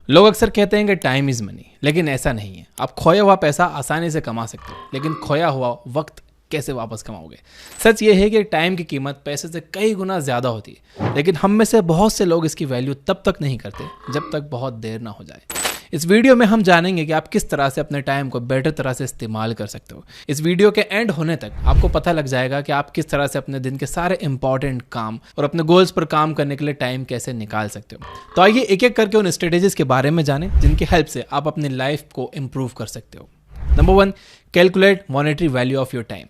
लोग अक्सर कहते हैं कि टाइम इज़ मनी, लेकिन ऐसा नहीं है। आप खोया हुआ पैसा आसानी से कमा सकते हो, लेकिन खोया हुआ वक्त कैसे वापस कमाओगे। सच ये है कि टाइम की कीमत पैसे से कई गुना ज़्यादा होती है, लेकिन हम में से बहुत से लोग इसकी वैल्यू तब तक नहीं करते जब तक बहुत देर ना हो जाए। इस वीडियो में हम जानेंगे कि आप किस तरह से अपने टाइम को बेटर तरह से इस्तेमाल कर सकते हो। इस वीडियो के एंड होने तक आपको पता लग जाएगा कि आप किस तरह से अपने दिन के सारे इंपॉर्टेंट काम और अपने गोल्स पर काम करने के लिए टाइम कैसे निकाल सकते हो। तो आइए एक एक करके उन स्ट्रेटेजीज के बारे में जानें जिनकी हेल्प से आप अपनी लाइफ को इम्प्रूव कर सकते हो। Number 1, calculate monetary value of your time.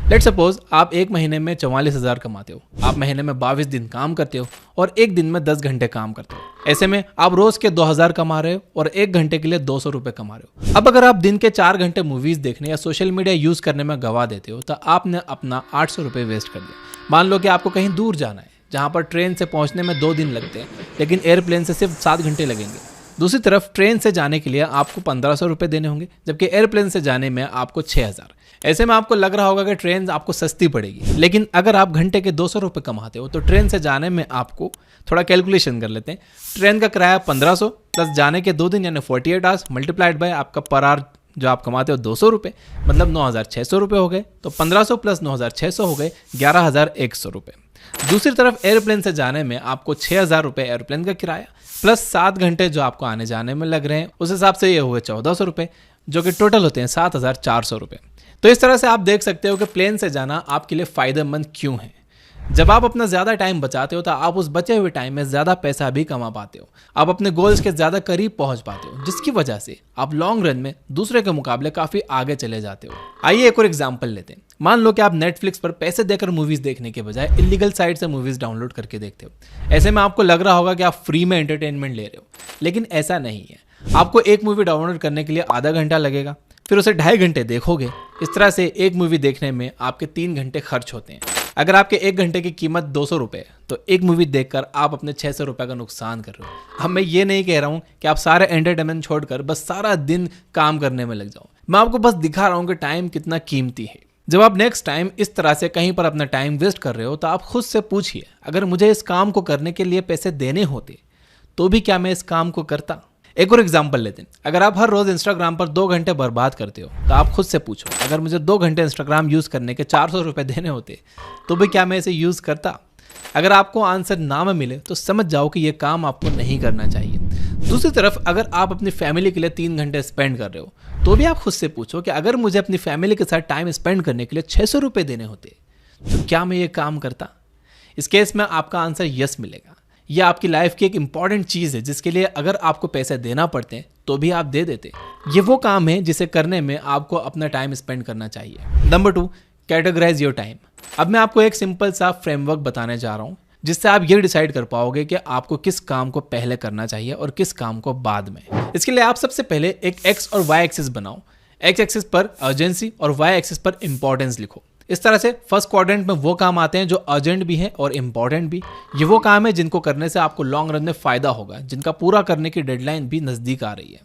Let suppose आप एक महीने में 44,000 कमाते हो, आप महीने में 22 दिन काम करते हो और एक दिन में 10 घंटे काम करते हो। ऐसे में आप रोज के 2,000 कमा रहे हो और एक घंटे के लिए 200 रुपए कमा रहे हो। अब अगर आप दिन के 4 घंटे मूवीज देखने या सोशल मीडिया यूज करने में गवा देते हो तो आपने अपना 800 रुपए वेस्ट कर दिया। मान लो कि आपको कहीं दूर जाना है जहां पर ट्रेन से पहुंचने में 2 दिन लगते हैं, लेकिन एयरप्लेन से सिर्फ 7 घंटे लगेंगे। दूसरी तरफ ट्रेन से जाने के लिए आपको 1,500 रुपए देने होंगे, जबकि एयरप्लेन से जाने में आपको 6,000। ऐसे में आपको लग रहा होगा कि ट्रेन आपको सस्ती पड़ेगी, लेकिन अगर आप घंटे के 200 रुपए कमाते हो तो ट्रेन से जाने में आपको थोड़ा कैलकुलेशन कर लेते हैं। ट्रेन का किराया 1,500 प्लस जाने के 2 दिन यानी 48 आवर्स मल्टीप्लाइड बाय आपका पर आवर जो आप कमाते हो 200 रुपये, मतलब 9,600 रुपये हो गए। तो 1,500 प्लस 9,600 हो गए 11,100 रुपये। दूसरी तरफ एयरप्लेन से जाने में आपको 6,000 रुपये एयरप्लेन का किराया प्लस 7 घंटे जो आपको आने जाने में लग रहे हैं, उस हिसाब से ये हुए 1,400 रुपये, जो कि टोटल होते हैं 7,400 रुपये। तो इस तरह से आप देख सकते हो कि प्लेन से जाना आपके लिए फ़ायदेमंद क्यों है। जब आप अपना ज़्यादा टाइम बचाते हो तो आप उस बचे हुए टाइम में ज़्यादा पैसा भी कमा पाते हो, आप अपने गोल्स के ज़्यादा करीब पहुंच पाते हो, जिसकी वजह से आप लॉन्ग रन में दूसरे के मुकाबले काफ़ी आगे चले जाते हो। आइए एक और एग्जांपल लेते हैं। मान लो कि आप नेटफ्लिक्स पर पैसे देकर मूवीज़ देखने के बजाय इलीगल साइट से मूवीज़ डाउनलोड करके देखते हो। ऐसे में आपको लग रहा होगा कि आप फ्री में एंटरटेनमेंट ले रहे हो, लेकिन ऐसा नहीं है। आपको एक मूवी डाउनलोड करने के लिए आधा घंटा लगेगा, फिर उसे 2.5 घंटे देखोगे। इस तरह से एक मूवी देखने में आपके 3 घंटे खर्च होते हैं। अगर आपके 1 घंटे की कीमत 200 रुपये है तो एक मूवी देखकर आप अपने 600 रुपये का नुकसान कर रहे हो। अब मैं ये नहीं कह रहा हूँ कि आप सारे एंटरटेनमेंट छोड़कर बस सारा दिन काम करने में लग जाओ। मैं आपको बस दिखा रहा हूँ कि टाइम कितना कीमती है। जब आप नेक्स्ट टाइम इस तरह से कहीं पर अपना टाइम वेस्ट कर रहे हो तो आप खुद से पूछिए, अगर मुझे इस काम को करने के लिए पैसे देने होते तो भी क्या मैं इस काम को करता। एक और एग्जांपल लेते हैं। अगर आप हर रोज इंस्टाग्राम पर 2 घंटे बर्बाद करते हो तो आप खुद से पूछो, अगर मुझे 2 घंटे इंस्टाग्राम यूज करने के 400 रुपये देने होते तो भी क्या मैं इसे यूज करता। अगर आपको आंसर ना में मिले तो समझ जाओ कि यह काम आपको नहीं करना चाहिए। दूसरी तरफ अगर आप अपनी फैमिली के लिए 3 घंटे स्पेंड कर रहे हो तो भी आप खुद से पूछो कि अगर मुझे अपनी फैमिली के साथ टाइम स्पेंड करने के लिए 600 रुपये देने होते तो क्या मैं ये काम करता। इस केस में आपका आंसर यस मिलेगा। यह आपकी लाइफ की एक इंपॉर्टेंट चीज़ है जिसके लिए अगर आपको पैसे देना पड़ते हैं तो भी आप दे देते। ये वो काम है जिसे करने में आपको अपना टाइम स्पेंड करना चाहिए। Number 2, categorise your time. अब मैं आपको एक सिंपल सा फ्रेमवर्क बताने जा रहा हूँ जिससे आप ये डिसाइड कर पाओगे कि आपको किस काम को पहले करना चाहिए और किस काम को बाद में। इसके लिए आप सबसे पहले एक एक्स और वाई एक्सिस बनाओ। एक्स एक्सिस पर अर्जेंसी और वाई एक्सिस पर इंपॉर्टेंस लिखो। इस तरह से फर्स्ट क्वाड्रेंट में वो काम आते हैं जो अर्जेंट भी है और इम्पॉर्टेंट भी। ये वो काम है जिनको करने से आपको लॉन्ग रन में फायदा होगा, जिनका पूरा करने की डेडलाइन भी नजदीक आ रही है।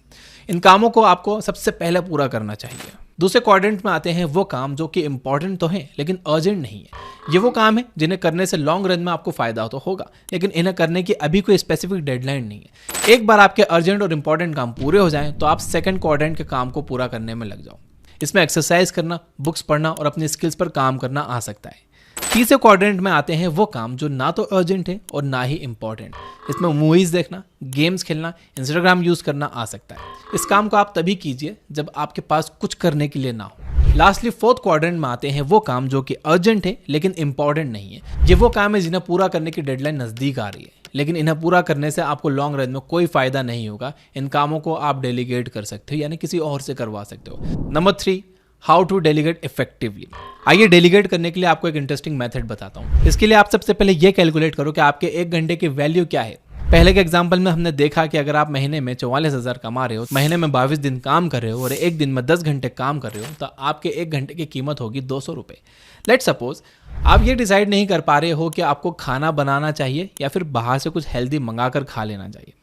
इन कामों को आपको सबसे पहले पूरा करना चाहिए। दूसरे क्वाड्रेंट में आते हैं वो काम जो कि इंपॉर्टेंट तो हैं लेकिन अर्जेंट नहीं है। ये वो काम है जिन्हें करने से लॉन्ग रन में आपको फायदा तो होगा, लेकिन इन्हें करने की अभी कोई स्पेसिफिक डेडलाइन नहीं है। एक बार आपके अर्जेंट और इंपॉर्टेंट काम पूरे हो जाएं तो आप सेकंड क्वाड्रेंट के काम को पूरा करने में लग जाओ। इसमें एक्सरसाइज करना, बुक्स पढ़ना और अपनी स्किल्स पर काम करना आ सकता है। तीसरे क्वाड्रेंट में आते हैं वो काम जो ना तो अर्जेंट है और ना ही इंपॉर्टेंट। इसमें मूवीज देखना, गेम्स खेलना, इंस्टाग्राम यूज करना आ सकता है। इस काम को आप तभी कीजिए जब आपके पास कुछ करने के लिए ना हो। लास्टली फोर्थ क्वाड्रेंट में आते हैं वो काम जो कि अर्जेंट है लेकिन इंपॉर्टेंट नहीं है। ये वो काम है जिन्हें पूरा करने की डेडलाइन नजदीक आ रही है, लेकिन इन्हें पूरा करने से आपको लॉन्ग रन में कोई फायदा नहीं होगा। इन कामों को आप डेलीगेट कर सकते हो, यानी किसी और से करवा सकते हो। Number 3, how to delegate effectively. आइए डेलीगेट करने के लिए आपको एक इंटरेस्टिंग मेथड बताता हूँ। इसके लिए आप सबसे पहले ये कैलकुलेट करो कि आपके 1 घंटे की वैल्यू क्या है। पहले के एग्जांपल में हमने देखा कि अगर आप महीने में 44,000 कमा रहे हो, महीने में 22 दिन काम कर रहे हो और एक दिन में 10 घंटे काम कर रहे हो तो आपके 1 घंटे की कीमत होगी 200 रुपये। लेट्स सपोज आप ये डिसाइड नहीं कर पा रहे हो कि आपको खाना बनाना चाहिए या फिर बाहर से कुछ हेल्दी मंगा कर खा लेना चाहिए।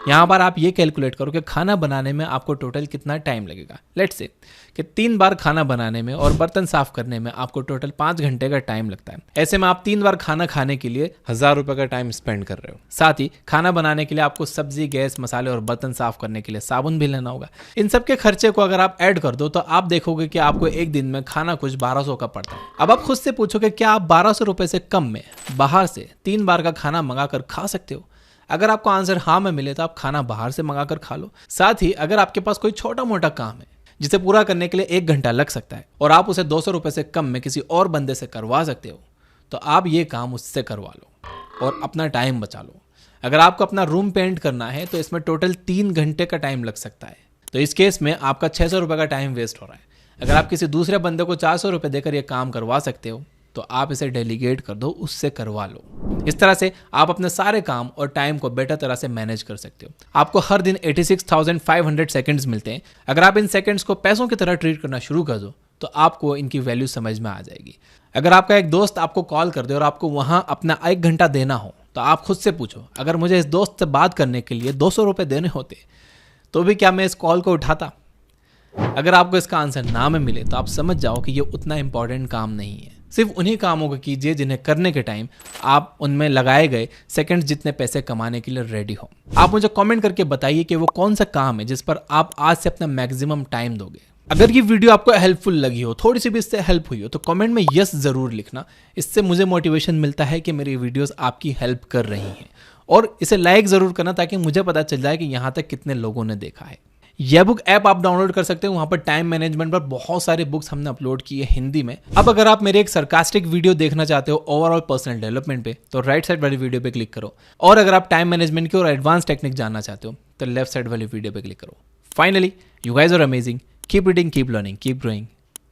यहाँ पर आप ये कैलकुलेट करो कि खाना बनाने में आपको टोटल कितना टाइम लगेगा। लेट्स से कि 3 बार खाना बनाने में और बर्तन साफ करने में आपको टोटल 5 घंटे का टाइम लगता है। ऐसे में आप 3 बार खाना खाने के लिए 1000 रुपये का टाइम स्पेंड कर रहे हो। साथ ही खाना बनाने के लिए आपको सब्जी, गैस, मसाले और बर्तन साफ करने के लिए साबुन भी लेना होगा। इन सब के खर्चे को अगर आप ऐड कर दो तो आप देखोगे कि आपको एक दिन में खाना कुछ 1200 का पड़ता है। अब आप खुद से पूछोगे क्या आप 1200 रुपये से कम में बाहर से 3 बार का खाना मंगा कर खा सकते हो? अगर आपको आंसर हाँ में मिले तो आप खाना बाहर से मंगा कर खा लो। साथ ही अगर आपके पास कोई छोटा मोटा काम है जिसे पूरा करने के लिए 1 घंटा लग सकता है और आप उसे 200 रुपये से कम में किसी और बंदे से करवा सकते हो तो आप ये काम उससे करवा लो और अपना टाइम बचा लो। अगर आपको अपना रूम पेंट करना है तो इसमें टोटल 3 घंटे का टाइम लग सकता है, तो इस केस में आपका 600 रुपये का टाइम वेस्ट हो रहा है। अगर आप किसी दूसरे बंदे को 400 रुपये देकर ये काम करवा सकते हो तो आप इसे डेलीगेट कर दो, उससे करवा लो। इस तरह से आप अपने सारे काम और टाइम को बेटर तरह से मैनेज कर सकते हो। आपको हर दिन 86,500 सेकंड्स मिलते हैं। अगर आप इन सेकंड्स को पैसों की तरह ट्रीट करना शुरू कर दो तो आपको इनकी वैल्यू समझ में आ जाएगी। अगर आपका एक दोस्त आपको कॉल कर दे और आपको वहां अपना 1 घंटा देना हो तो आप खुद से पूछो, अगर मुझे इस दोस्त से बात करने के लिए 200 रुपये देने होते तो भी क्या मैं इस कॉल को उठाता? अगर आपको इसका आंसर ना में मिले तो आप समझ जाओ कि ये उतना इंपॉर्टेंट काम नहीं है। सिर्फ उन्हीं कामों को कीजिए जिन्हें करने के टाइम आप उनमें लगाए गए सेकंड्स जितने पैसे कमाने के लिए रेडी हो। आप मुझे कमेंट करके बताइए कि वो कौन सा काम है जिस पर आप आज से अपना मैक्सिमम टाइम दोगे। अगर ये वीडियो आपको हेल्पफुल लगी हो, थोड़ी सी भी इससे हेल्प हुई हो तो कमेंट में यस जरूर लिखना। इससे मुझे मोटिवेशन मिलता है कि मेरी वीडियोस आपकी हेल्प कर रही हैं। और इसे लाइक जरूर करना ताकि मुझे पता चल जाए कि यहाँ तक कितने लोगों ने देखा है। यह बुक ऐप आप डाउनलोड कर सकते हो, वहां पर टाइम मैनेजमेंट पर बहुत सारे बुक्स हमने अपलोड किए हिंदी में। अब अगर आप मेरे एक सरकास्टिक वीडियो देखना चाहते हो ओवरऑल पर्सनल डेवलपमेंट पे तो राइट साइड वाली वीडियो पे क्लिक करो, और अगर आप टाइम मैनेजमेंट की और एडवांस टेक्निक जानना चाहते हो तो लेफ्ट साइड वाली वीडियो पे क्लिक करो। Finally, you guys are amazing, keep reading, keep learning, keep growing.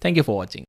Thank you for watching.